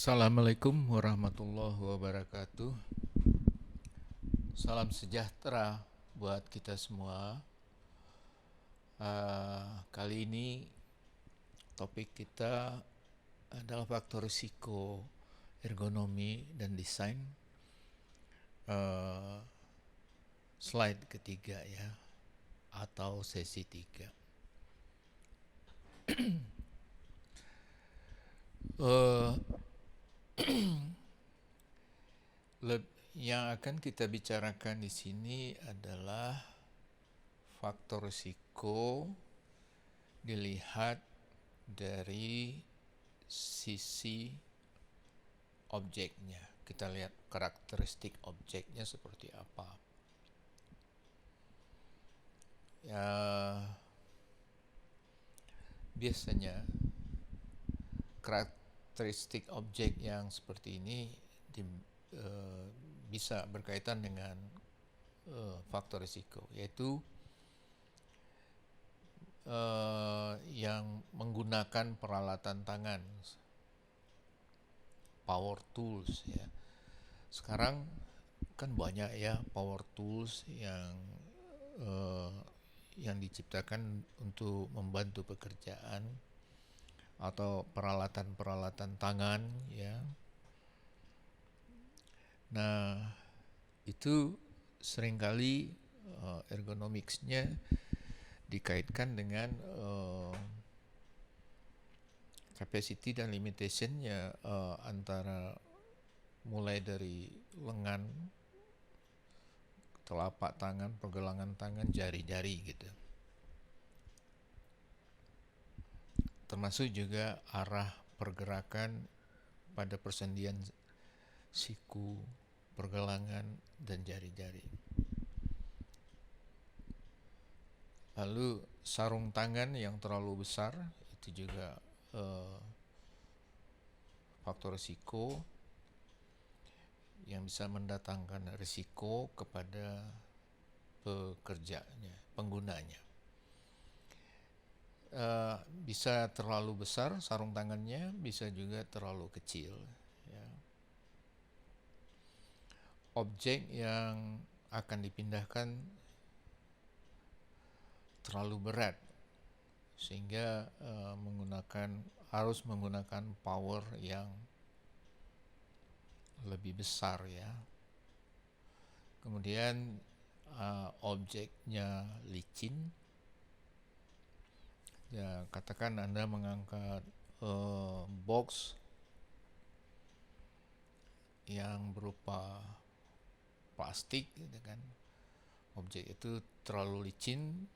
Assalamualaikum warahmatullahi wabarakatuh. Salam sejahtera buat kita semua. Kali ini topik kita adalah faktor risiko ergonomi dan desain. Slide ketiga ya, atau sesi 3. Yang akan kita bicarakan di sini adalah faktor risiko dilihat dari sisi objeknya. Kita lihat karakteristik objeknya seperti apa. Ya, biasanya karakteristik objek yang seperti ini bisa berkaitan dengan faktor risiko, yaitu yang menggunakan peralatan tangan, power tools ya. Sekarang kan banyak ya power tools yang diciptakan untuk membantu pekerjaan atau peralatan-peralatan tangan ya. Nah, itu seringkali ergonomicsnya dikaitkan dengan capacity dan limitationnya, antara mulai dari lengan, telapak tangan, pergelangan tangan, jari-jari gitu. Termasuk juga arah pergerakan pada persendian siku, pergelangan, dan jari-jari. Lalu sarung tangan yang terlalu besar itu juga faktor risiko yang bisa mendatangkan risiko kepada pekerjanya, penggunanya. Bisa terlalu besar sarung tangannya, bisa juga terlalu kecil ya. Objek yang akan dipindahkan terlalu berat sehingga harus menggunakan power yang lebih besar ya. Kemudian objeknya licin ya, katakan Anda mengangkat box yang berupa plastik gitu kan. Objek itu terlalu licin,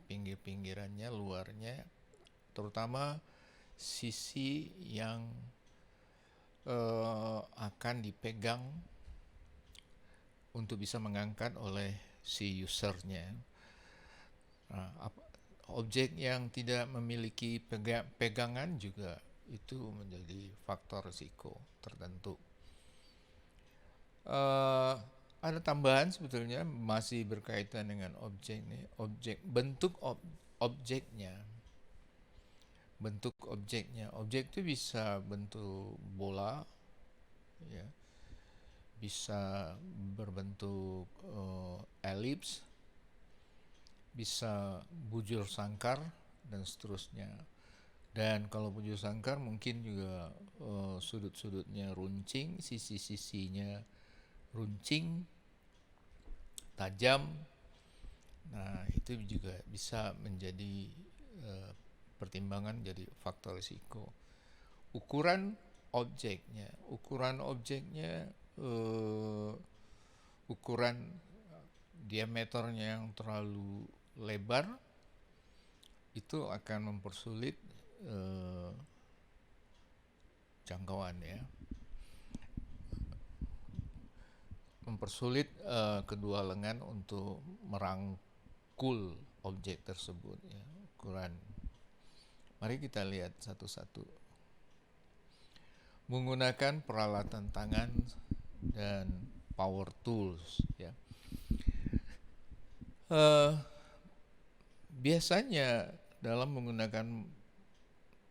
pinggir-pinggirannya, luarnya, terutama sisi yang akan dipegang untuk bisa mengangkat oleh si usernya. Objek yang tidak memiliki pegangan juga itu menjadi faktor risiko tertentu. Ada tambahan sebetulnya masih berkaitan dengan objek nih, bentuk objeknya. Bentuk objeknya, objek itu bisa bentuk bola, ya, bisa berbentuk elips, bisa bujur sangkar dan seterusnya. Dan kalau bujur sangkar mungkin juga sudut-sudutnya runcing, sisi-sisinya runcing, tajam. Nah, itu juga bisa menjadi pertimbangan, jadi faktor risiko. Ukuran objeknya, ukuran diameternya yang terlalu lebar itu akan mempersulit eh, jangkauan ya, mempersulit kedua lengan untuk merangkul objek tersebut ya, ukuran. Mari kita lihat satu-satu. Menggunakan peralatan tangan dan power tools ya. Eh, Biasanya dalam menggunakan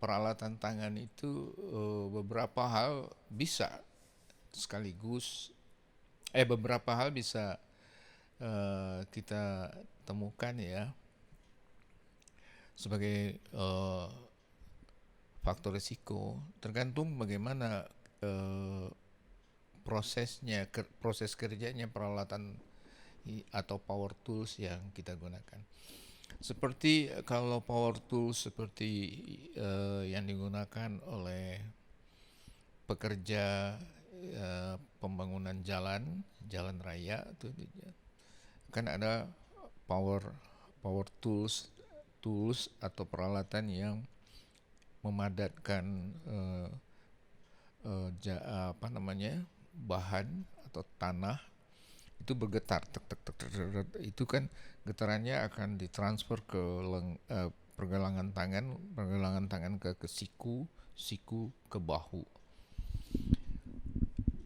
peralatan tangan itu beberapa hal bisa sekaligus beberapa hal bisa kita temukan ya sebagai faktor risiko, tergantung bagaimana proses kerjanya peralatan atau power tools yang kita gunakan. Seperti kalau power tools seperti yang digunakan oleh pekerja pembangunan jalan raya itu kan ada power tools atau peralatan yang memadatkan bahan atau tanah itu bergetar tek, tek, tek, tek, tek, itu kan getarannya akan ditransfer ke pergelangan tangan ke siku ke bahu.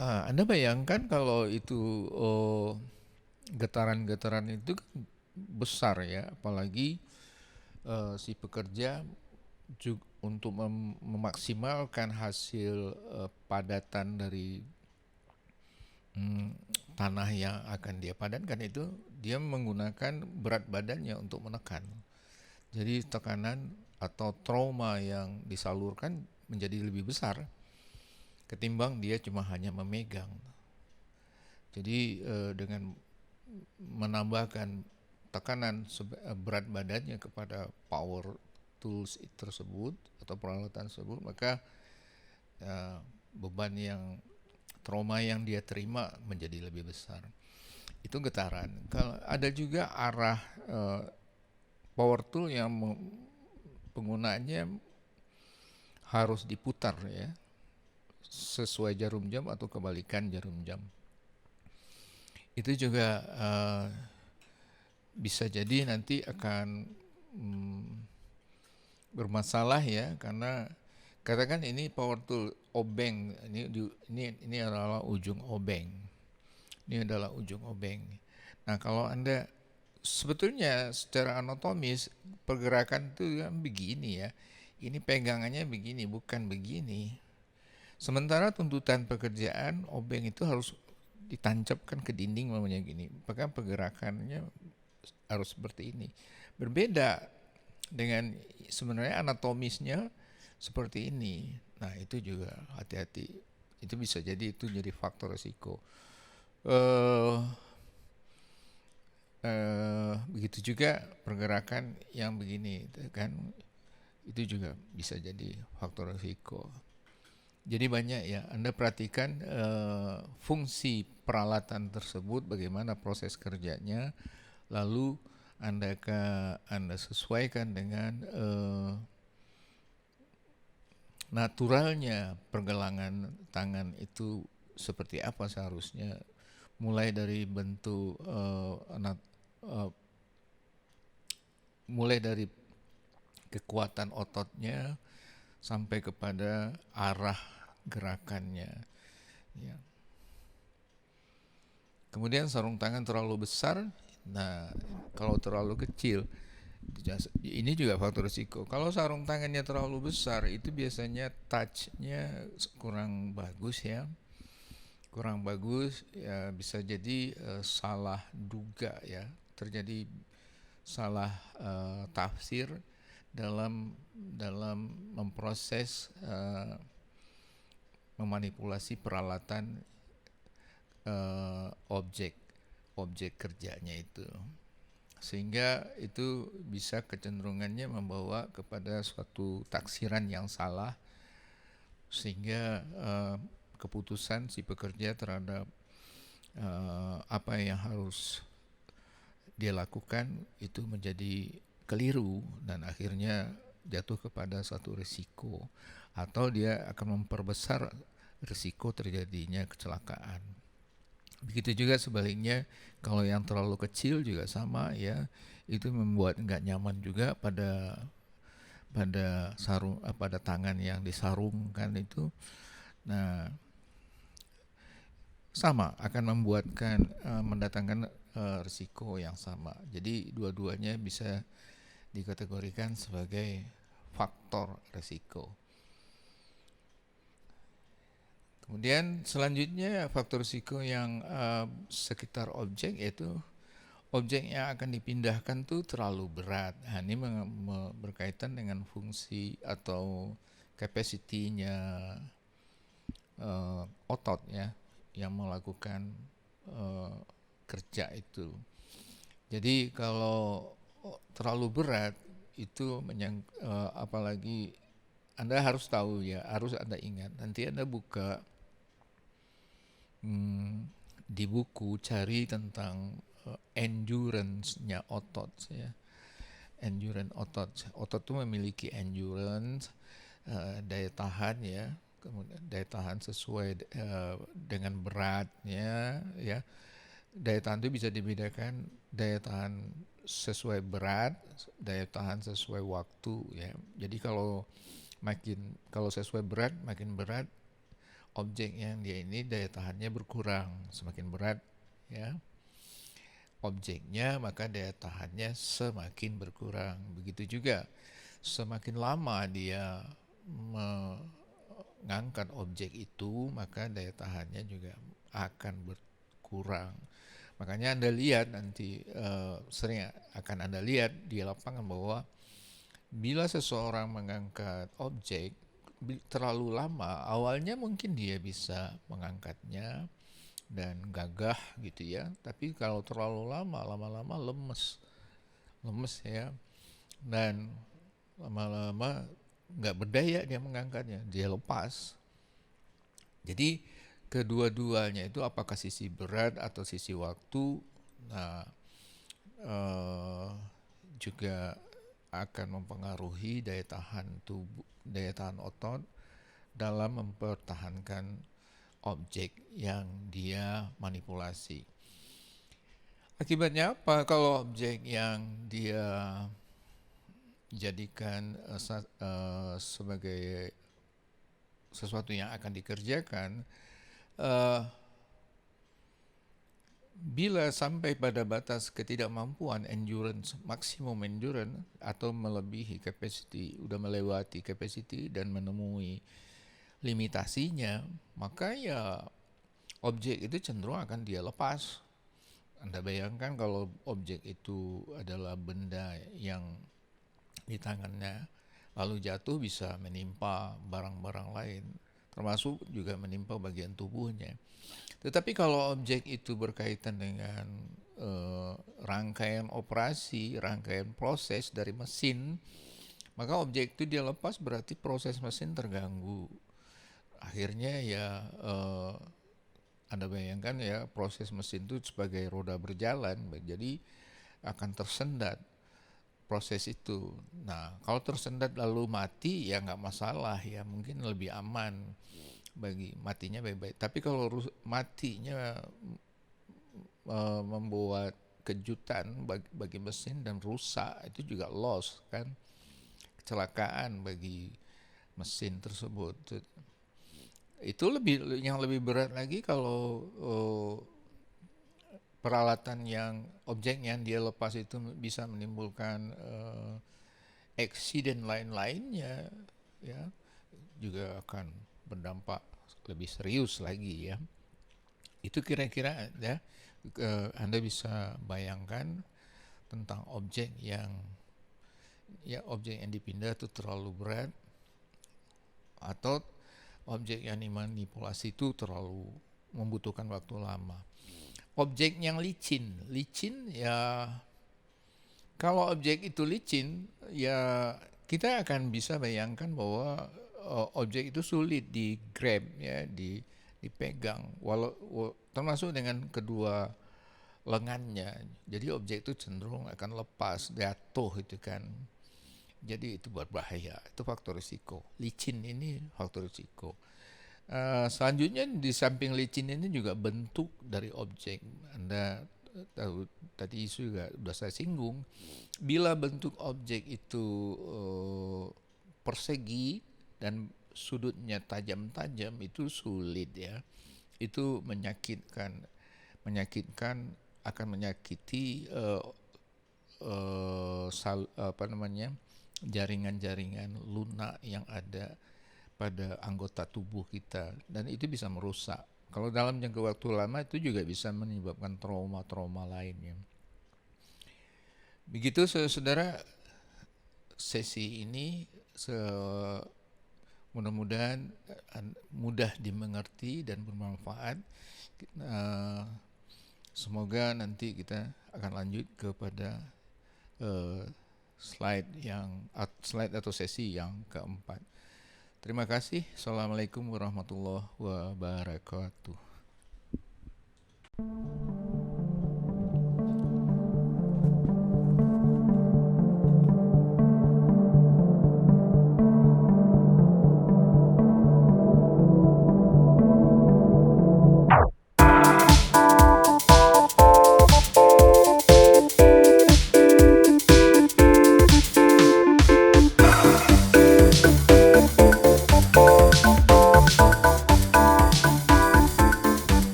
Anda bayangkan kalau itu getaran-getaran itu kan besar ya, apalagi si pekerja juga untuk memaksimalkan hasil padatan dari tanah yang akan dia padatkan itu, dia menggunakan berat badannya untuk menekan. Jadi tekanan atau trauma yang disalurkan menjadi lebih besar ketimbang dia cuma hanya memegang. Jadi dengan menambahkan tekanan berat badannya kepada power tools tersebut atau peralatan tersebut, maka beban yang trauma yang dia terima menjadi lebih besar. Itu getaran. Kalau ada juga arah power tool yang penggunaannya harus diputar ya, sesuai jarum jam atau kebalikan jarum jam. Itu juga bisa jadi nanti akan bermasalah ya, karena katakan ini power tool obeng, ini adalah ujung obeng. Ini adalah ujung obeng. Nah, kalau Anda sebetulnya secara anatomis pergerakan itu kan begini ya. Ini pegangannya begini, bukan begini. Sementara tuntutan pekerjaan obeng itu harus ditancapkan ke dinding namanya gini. Maka pergerakannya harus seperti ini. Berbeda dengan sebenarnya anatomisnya seperti ini. Nah, itu juga hati-hati. Itu bisa jadi itu jadi faktor risiko. Begitu juga pergerakan yang begini kan, itu juga bisa jadi faktor risiko. Jadi banyak ya, Anda perhatikan fungsi peralatan tersebut, bagaimana proses kerjanya, lalu Anda sesuaikan dengan naturalnya pergelangan tangan itu seperti apa seharusnya, mulai dari bentuk mulai dari kekuatan ototnya sampai kepada arah gerakannya ya. Kemudian sarung tangan terlalu besar, nah kalau terlalu kecil ini juga faktor risiko. Kalau sarung tangannya terlalu besar itu biasanya touch-nya kurang bagus ya. Kurang bagus ya, bisa jadi salah duga ya, terjadi salah tafsir dalam memproses memanipulasi peralatan objek kerjanya itu, sehingga itu bisa kecenderungannya membawa kepada suatu taksiran yang salah, sehingga keputusan si pekerja terhadap apa yang harus dia lakukan itu menjadi keliru dan akhirnya jatuh kepada satu risiko, atau dia akan memperbesar risiko terjadinya kecelakaan. Begitu juga sebaliknya, kalau yang terlalu kecil juga sama ya, itu membuat nggak nyaman juga pada sarung, pada tangan yang disarungkan itu. Nah, sama akan mendatangkan risiko yang sama. Jadi dua-duanya bisa dikategorikan sebagai faktor risiko. Kemudian selanjutnya faktor risiko yang sekitar objek, yaitu objek yang akan dipindahkan tuh terlalu berat. Nah, ini berkaitan dengan fungsi atau capacity-nya otot ya, yang melakukan kerja itu. Jadi kalau terlalu berat itu apalagi Anda harus tahu ya, harus Anda ingat. Nanti Anda buka di buku, cari tentang endurance-nya otot ya. Endurance otot. Otot itu memiliki endurance, daya tahan ya. Kemudian daya tahan sesuai dengan beratnya ya. Daya tahan itu bisa dibedakan daya tahan sesuai berat, daya tahan sesuai waktu ya. Jadi kalau sesuai berat, makin berat objek yang dia ini daya tahannya berkurang, semakin berat ya objeknya, maka daya tahannya semakin berkurang. Begitu juga semakin lama dia mengangkat objek itu, maka daya tahannya juga akan berkurang. Makanya Anda lihat nanti sering akan Anda lihat di lapangan bahwa bila seseorang mengangkat objek terlalu lama, awalnya mungkin dia bisa mengangkatnya dan gagah gitu ya, tapi kalau terlalu lama-lama lemes ya, dan lama-lama nggak berdaya dia mengangkatnya, dia lepas. Jadi kedua-duanya itu, apakah sisi berat atau sisi waktu, nah juga akan mempengaruhi daya tahan tubuh, daya tahan otot dalam mempertahankan objek yang dia manipulasi. Akibatnya apa? Kalau objek yang dia jadikan sebagai sesuatu yang akan dikerjakan, bila sampai pada batas ketidakmampuan endurance, maksimum endurance atau melebihi capacity, udah melewati capacity dan menemui limitasinya, maka ya objek itu cenderung akan dia lepas. Anda bayangkan kalau objek itu adalah benda yang di tangannya, lalu jatuh bisa menimpa barang-barang lain, termasuk juga menimpa bagian tubuhnya. Tetapi kalau objek itu berkaitan dengan rangkaian operasi, rangkaian proses dari mesin, maka objek itu dia lepas, berarti proses mesin terganggu. Akhirnya ya Anda bayangkan ya, proses mesin itu sebagai roda berjalan, jadi akan tersendat proses itu. Nah, kalau tersendat lalu mati ya nggak masalah ya, mungkin lebih aman matinya baik-baik. Tapi kalau matinya membuat kejutan bagi mesin dan rusak, itu juga loss kan, kecelakaan bagi mesin tersebut. Itu yang lebih berat lagi kalau peralatan yang objek yang dia lepas itu bisa menimbulkan accident lain-lainnya ya, juga akan berdampak lebih serius lagi ya. Itu kira-kira ya, Anda bisa bayangkan tentang objek yang dipindah itu terlalu berat, atau objek yang dimanipulasi itu terlalu membutuhkan waktu lama. Objek yang licin ya, kalau objek itu licin ya, kita akan bisa bayangkan bahwa objek itu sulit di grab ya, dipegang, termasuk dengan kedua lengannya. Jadi objek itu cenderung akan lepas, jatuh itu kan. Jadi itu berbahaya, itu faktor risiko. Licin ini faktor risiko. Selanjutnya di samping licin ini juga bentuk dari objek. Anda tahu tadi juga sudah saya singgung, bila bentuk objek itu persegi dan sudutnya tajam-tajam itu sulit ya. Itu menyakitkan akan menyakiti jaringan-jaringan lunak yang ada pada anggota tubuh kita, dan itu bisa merusak. Kalau dalam jangka waktu lama itu juga bisa menyebabkan trauma-trauma lainnya. Begitu saudara, sesi ini mudah-mudahan mudah dimengerti dan bermanfaat. Semoga nanti kita akan lanjut kepada slide atau sesi yang keempat. Terima kasih. Assalamualaikum warahmatullahi wabarakatuh.